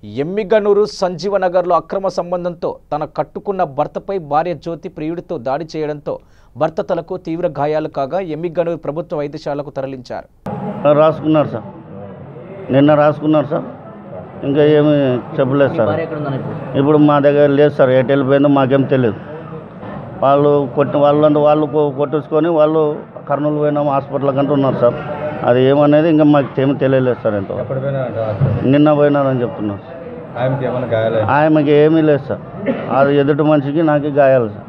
ఎమ్మిగనూరు సంజీవనగర్లో అక్రమ సంబంధంతో తన కట్టుకున్న భర్తపై భార్య జ్యోతి ప్రియుడితో దాడి చేయడంతో భర్త తలకు తీవ్ర గాయాలు కాగా ఎమ్మిగనూరు ప్రభుత్వ వైద్యశాలకు తరలించారు. రాసుకున్నారు సార్, నిన్న రాసుకున్నారు సార్, ఇంకా ఏమి చెప్పలేదు సార్. ఇప్పుడు మా దగ్గర లేదు సార్, ఎటు వెళ్ళిపోయిందో మాకేం తెలియదు. వాళ్ళు కొట్టేసుకొని వాళ్ళు కర్నూలు పోయినాము హాస్పిటల్ కంటూ ఉన్నారు సార్. అది ఏమనేది ఇంకా మాకు ఏమి తెలియలేదు సార్. ఎంతో నిన్న పోయినారని చెప్తున్నారు. ఆమెకి ఏమీ లేదు సార్, అది ఎదుటి మనిషికి నాకు గాయాలు సార్.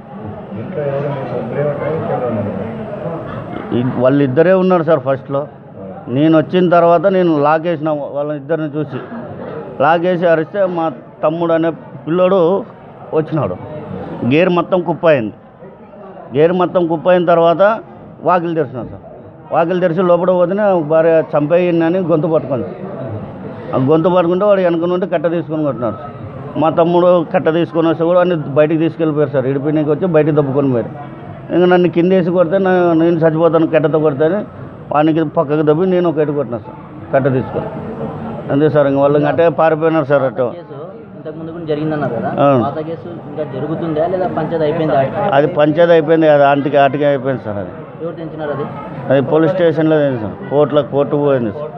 వాళ్ళిద్దరే ఉన్నారు సార్. ఫస్ట్లో నేను వచ్చిన తర్వాత నేను లాగేసిన వాళ్ళిద్దరిని చూసి లాగేసి అరిస్తే మా తమ్ముడు అనే పిల్లోడు వచ్చినాడు. గేర్ మొత్తం కుప్పయింది. గేర్ మొత్తం కుప్పయిన తర్వాత వాకిలు తెరిచినారు సార్. వాకిలు తెరిచి లోపల పోతేనే భార్య చంపేయని గొంతు పట్టుకుంది. ఆ గొంతు పట్టుకుంటే వాడు వెనక నుండి కట్ట తీసుకొని కొట్టినారు. మా తమ్ముడు కట్ట తీసుకొని వస్తే కూడా అన్ని బయటికి తీసుకెళ్ళిపోయారు సార్. ఇడిపినీకి వచ్చి బయటికి దప్పుకొని పోయారు. ఇంకా నన్ను కింద వేసి కొడితే నేను చచ్చిపోతాను కట్టతో కొడితే వానికి పక్కకు దబ్బి నేను ఒక ఎటు కొట్టినా సార్ కట్ట తీసుకొని. అంతే సార్. ఇంక వాళ్ళు అట్టే పారిపోయినారు సార్. అటు అది పంచాయతీ అయిపోయింది కదా, ఆటికి అయిపోయింది సార్. అది పోలీస్ స్టేషన్లో సార్, కోర్టు పోయింది సార్.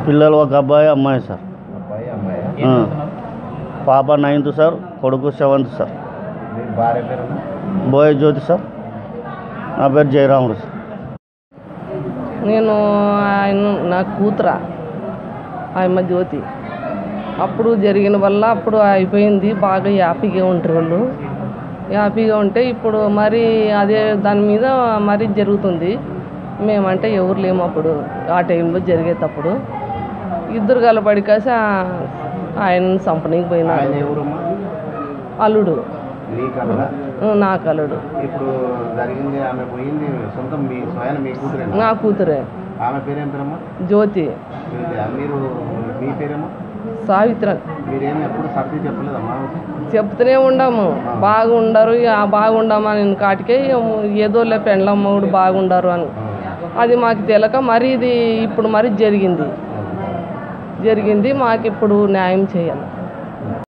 పిల్లలు ఒక అబ్బాయి అమ్మాయి సార్. పాప 9th సార్, కొడుకు 7th సార్. బోయ జ్యోతి సార్, నా పేరు జయరాముడు సార్. నేను నా కూతురా ఆయమ్మ జ్యోతి. అప్పుడు జరిగిన వల్ల అప్పుడు అయిపోయింది. బాగా హ్యాపీగా ఉంటారు వాళ్ళు. హ్యాపీగా ఉంటే ఇప్పుడు మరి అదే దాని మీద మరీ జరుగుతుంది. మేమంటే ఎవరు లేము అప్పుడు ఆ టైంలో జరిగేటప్పుడు. ఇద్దరు కలపడి కాసి ఆయన చంపనీకి పోయినా. అల్లుడు, నాకు అల్లుడు. నా కూతురే. జ్యోతి. సావిత్ర. చెప్తూనే ఉండము బాగుండరు, బాగుండమని కాటికే ఏదోలే పెండ్లమ్మ కూడా బాగుండరు అని. అది మాకు తెలియక మరి ఇది ఇప్పుడు మరి జరిగింది. మాకు ఇప్పుడు న్యాయం చేయాలి.